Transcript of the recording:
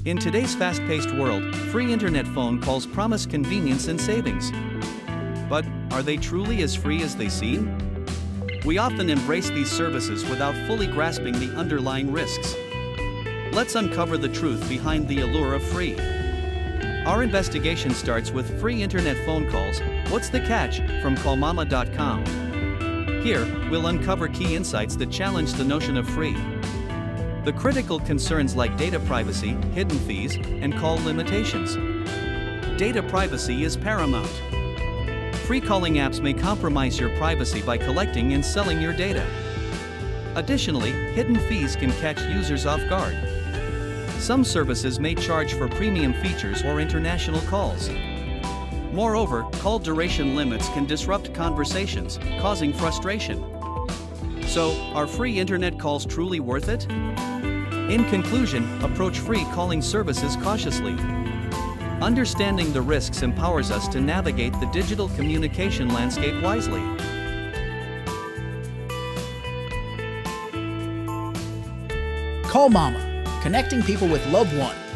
In today's fast-paced world, free internet phone calls promise convenience and savings. But are they truly as free as they seem? We often embrace these services without fully grasping the underlying risks. Let's uncover the truth behind the allure of free. Our investigation starts with free internet phone calls. What's the catch? From CallMama.com. Here, we'll uncover key insights that challenge the notion of free. The critical concerns like data privacy, hidden fees, and call limitations. Data privacy is paramount. Free calling apps may compromise your privacy by collecting and selling your data. Additionally, hidden fees can catch users off guard. Some services may charge for premium features or international calls. Moreover, call duration limits can disrupt conversations, causing frustration. So, are free internet calls truly worth it? In conclusion, approach free calling services cautiously. Understanding the risks empowers us to navigate the digital communication landscape wisely. CallMama, connecting people with loved ones.